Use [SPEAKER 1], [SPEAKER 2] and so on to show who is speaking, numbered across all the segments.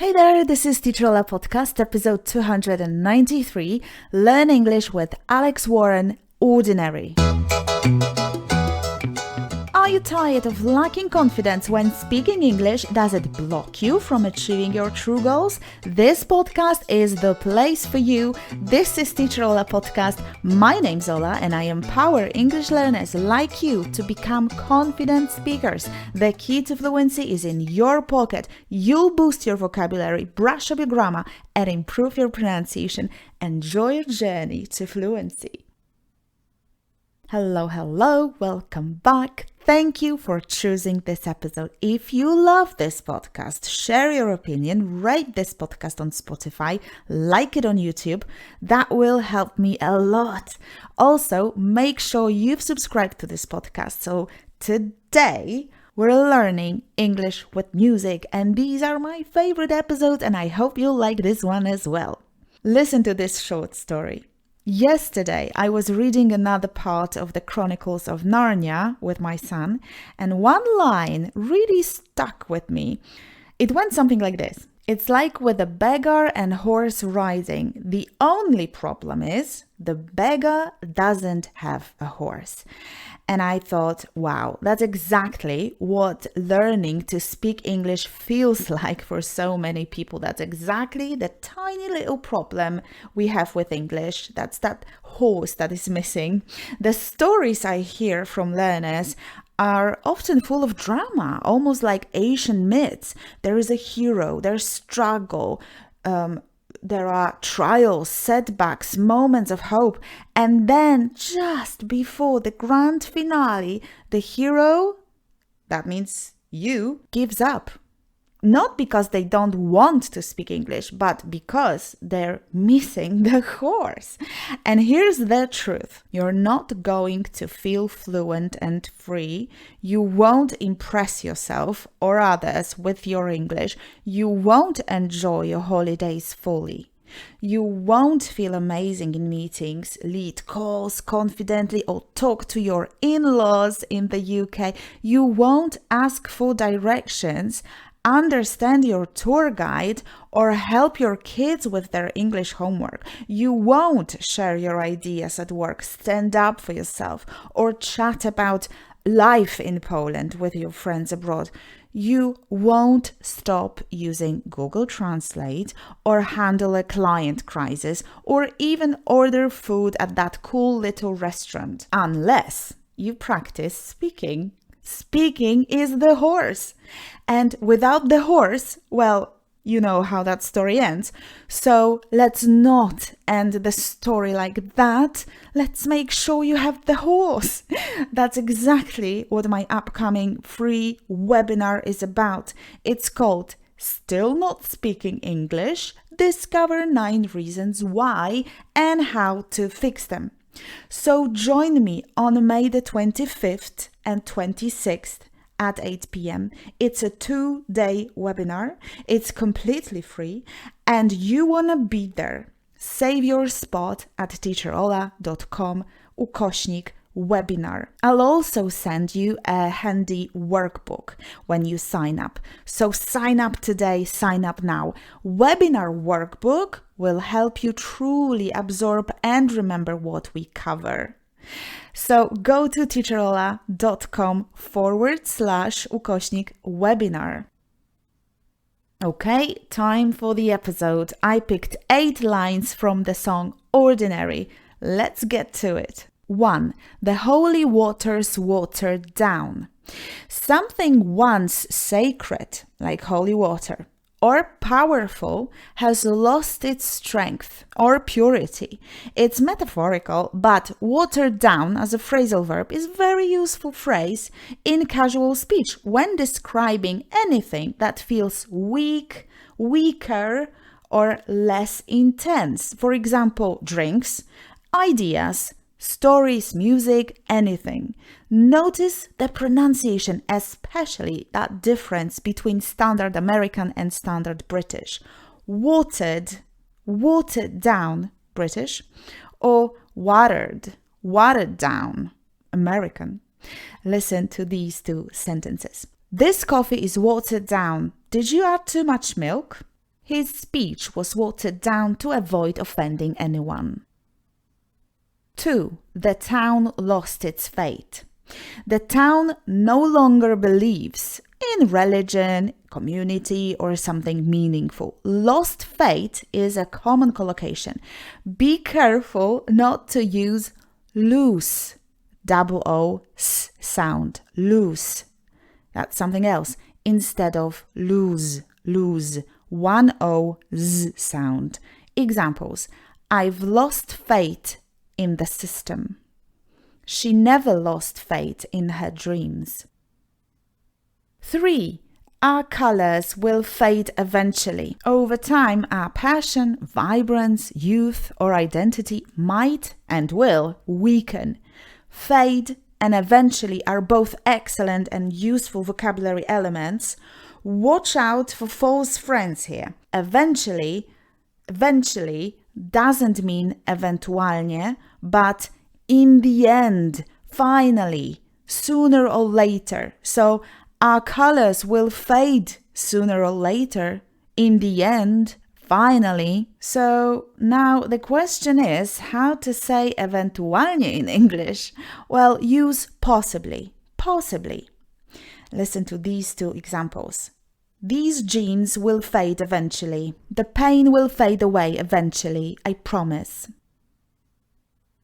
[SPEAKER 1] Hey there, this is Teacher Ola Podcast, episode 293, Learn English with Alex Warren, Ordinary. Are you tired of lacking confidence when speaking English? Does it block you from achieving your true goals? This podcast is the place for you. This is Teacher Ola Podcast. My name's Ola and I empower English learners like you to become confident speakers. The key to fluency is in your pocket. You'll boost your vocabulary, brush up your grammar, and improve your pronunciation. Enjoy your journey to fluency. Hello, welcome back. Thank you for choosing this episode. If you love this podcast, share your opinion, rate this podcast on Spotify, like it on YouTube. That will help me a lot. Also, make sure you've subscribed to this podcast. So today, we're learning English with music, and these are my favorite episodes, and I hope you'll like this one as well. Listen to this short story. Yesterday, I was reading another part of the Chronicles of Narnia with my son, and one line really stuck with me. It went something like this. It's like with a beggar and horse riding. The only problem is the beggar doesn't have a horse. And I thought, wow, that's exactly what learning to speak English feels like for so many people. That's exactly the tiny little problem we have with English. That's that horse that is missing. The stories I hear from learners are often full of drama, almost like Asian myths. There is a hero, there's struggle, there are trials, setbacks, moments of hope, and then just before the grand finale, the hero, that means you, gives up. Not because they don't want to speak English, but because they're missing the horse. And here's the truth. You're not going to feel fluent and free. You won't impress yourself or others with your English. You won't enjoy your holidays fully. You won't feel amazing in meetings, lead calls confidently, or talk to your in-laws in the UK. You won't ask for directions, understand your tour guide, or help your kids with their English homework. You won't share your ideas at work, stand up for yourself, or chat about life in Poland with your friends abroad. You won't stop using Google Translate or handle a client crisis or even order food at that cool little restaurant unless you practice speaking. Speaking is the horse. And without the horse, well, you know how that story ends. So let's not end the story like that. Let's make sure you have the horse. That's exactly what my upcoming free webinar is about. It's called Still Not Speaking English? Discover 9 reasons why and how to fix them. So join me on May the 25th and 26th at 8 p.m. It's a 2-day webinar. It's completely free and you want to be there. Save your spot at teacherola.com/webinar. I'll also send you a handy workbook when you sign up. So sign up today, sign up now. Webinar workbook will help you truly absorb and remember what we cover. So go to teacherola.com/webinar. Okay, time for the episode. I picked 8 lines from the song Ordinary. Let's get to it. 1. The holy waters watered down. Something once sacred, like holy water, or powerful has lost its strength or purity. It's metaphorical, but watered down as a phrasal verb is a very useful phrase in casual speech when describing anything that feels weak, weaker, or less intense. For example, drinks, ideas, stories, music, anything. Notice the pronunciation, especially that difference between standard American and standard British. Watered down, British, or watered down, American. Listen to these 2 sentences. This coffee is watered down. Did you add too much milk? His speech was watered down to avoid offending anyone. 2. The town lost its faith. The town no longer believes in religion, community, or something meaningful. Lost faith is a common collocation. Be careful not to use lose, double O S sound, lose. That's something else. Instead of lose, one O Z sound. Examples. I've lost faith in the system. She never lost faith in her dreams. 3. Our colors will fade eventually. Over time, our passion, vibrance, youth, or identity might and will weaken. Fade and eventually are both excellent and useful vocabulary elements. Watch out for false friends here. Eventually doesn't mean ewentualnie, but in the end, finally, sooner or later. So our colors will fade sooner or later, in the end, finally. So now the question is how to say ewentualnie in English. Well, use possibly. Listen to these two examples. These jeans will fade eventually. The pain will fade away eventually, I promise.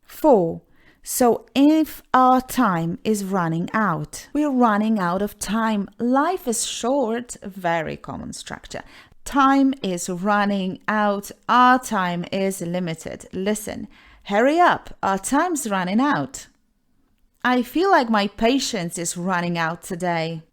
[SPEAKER 1] 4. So if our time is running out, we're running out of time. Life is short, very common structure. Time is running out, our time is limited. Listen, hurry up, our time's running out. I feel like my patience is running out today.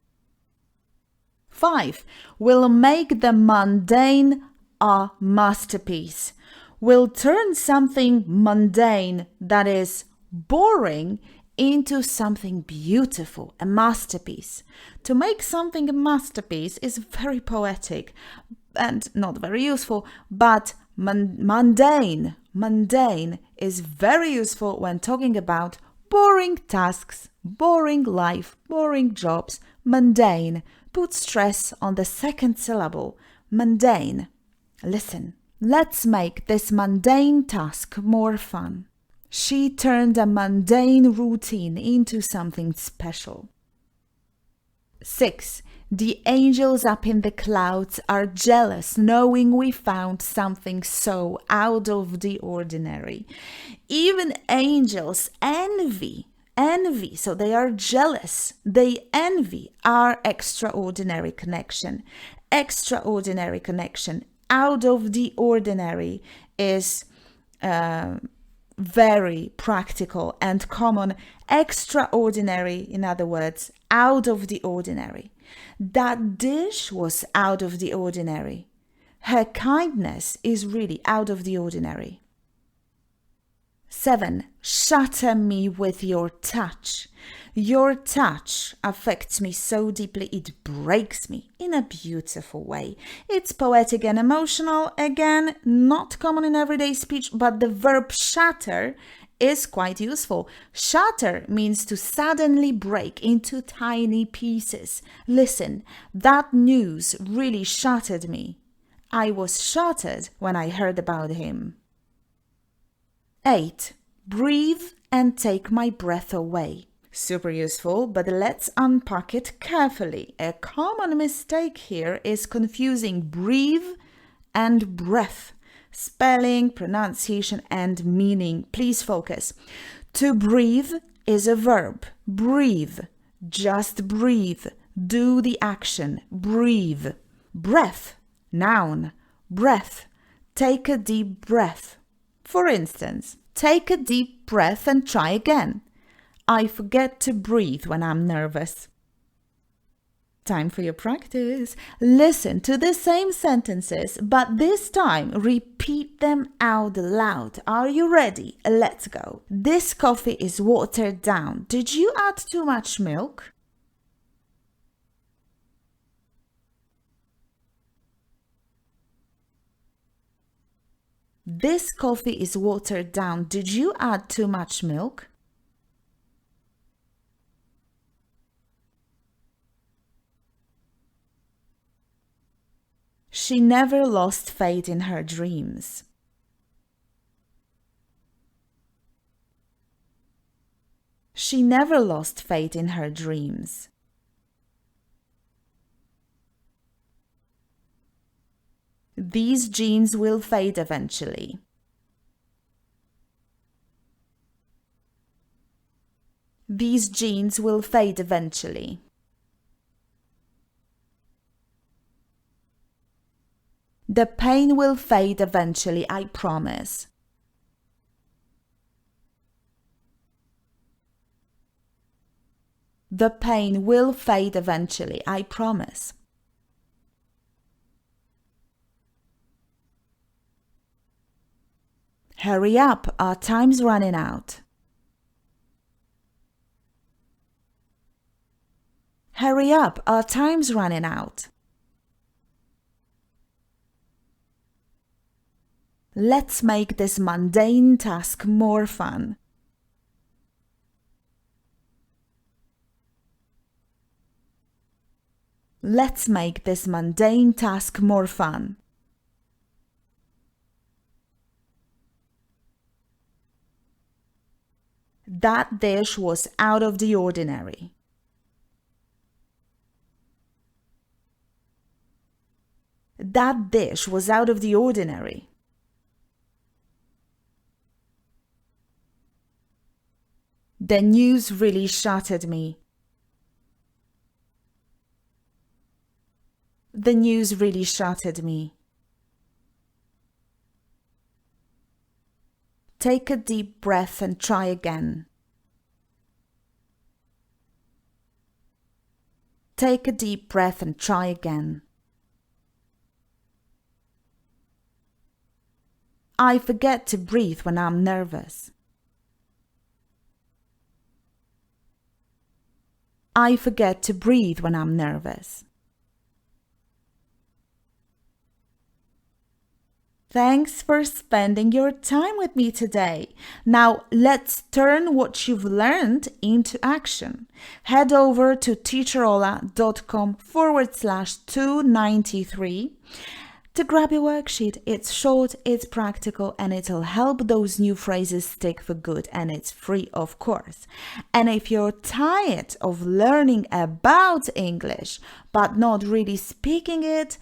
[SPEAKER 1] 5. We'll make the mundane a masterpiece. We'll turn something mundane, that is boring, into something beautiful, a masterpiece. To make something a masterpiece is very poetic and not very useful, but mundane is very useful when talking about boring tasks, boring life, boring jobs. Mundane. Put stress on the second syllable. Mundane. Listen, let's make this mundane task more fun. She turned a mundane routine into something special. 6. The angels up in the clouds are jealous, knowing we found something so out of the ordinary. Even angels envy, so they are jealous. They envy our extraordinary connection. Extraordinary connection, out of the ordinary, is very practical and common. Extraordinary, in other words, out of the ordinary. That dish was out of the ordinary. Her kindness is really out of the ordinary. 7. Shatter me with your touch. Your touch affects me so deeply it breaks me in a beautiful way. It's poetic and emotional, again, not common in everyday speech, but the verb shatter is quite useful. Shatter means to suddenly break into tiny pieces. Listen, that news really shattered me. I was shattered when I heard about him. 8. Breathe and take my breath away. Super useful, but let's unpack it carefully. A common mistake here is confusing breathe and breath. Spelling, pronunciation, and meaning. Please focus. To breathe is a verb. Breathe. Just breathe. Do the action. Breathe. Breath. Noun. Breath. Take a deep breath. For instance, take a deep breath and try again. I forget to breathe when I'm nervous. Time for your practice. Listen to the same sentences, but this time repeat them out loud. Are you ready? Let's go. This coffee is watered down. Did you add too much milk? This coffee is watered down. Did you add too much milk? She never lost faith in her dreams. She never lost faith in her dreams. These jeans will fade eventually. These jeans will fade eventually. The pain will fade eventually, I promise. The pain will fade eventually, I promise. Hurry up, our time's running out. Hurry up, our time's running out. Let's make this mundane task more fun. Let's make this mundane task more fun. That dish was out of the ordinary. That dish was out of the ordinary. The news really shattered me. The news really shattered me. Take a deep breath and try again. Take a deep breath and try again. I forget to breathe when I'm nervous. I forget to breathe when I'm nervous. Thanks for spending your time with me today. Now let's turn what you've learned into action. Head over to teacherola.com/293 to grab your worksheet. It's short, it's practical, and it'll help those new phrases stick for good, and it's free, of course. And if you're tired of learning about English but not really speaking it,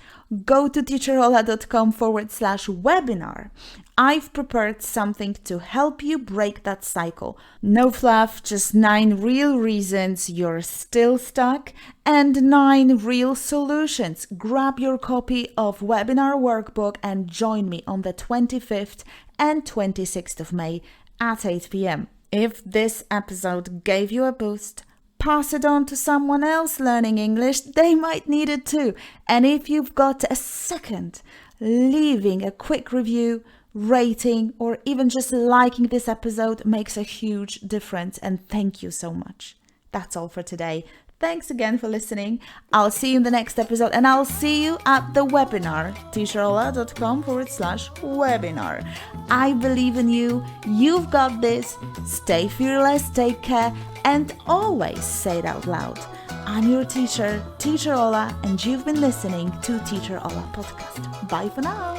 [SPEAKER 1] go to teacherola.com/webinar. I've prepared something to help you break that cycle. No fluff, just 9 real reasons you're still stuck and 9 real solutions. Grab your copy of webinar workbook and join me on the 25th and 26th of May at 8 p.m. If this episode gave you a boost, pass it on to someone else learning English. They might need it too. And if you've got a second, leaving a quick review, rating, or even just liking this episode makes a huge difference. And thank you so much. That's all for today. Thanks again for listening. I'll see you in the next episode, and I'll see you at the webinar, teacherola.com/webinar. I believe in you. You've got this. Stay fearless, take care, and always say it out loud. I'm your teacher, Teacher Ola, and you've been listening to Teacher Ola Podcast. Bye for now.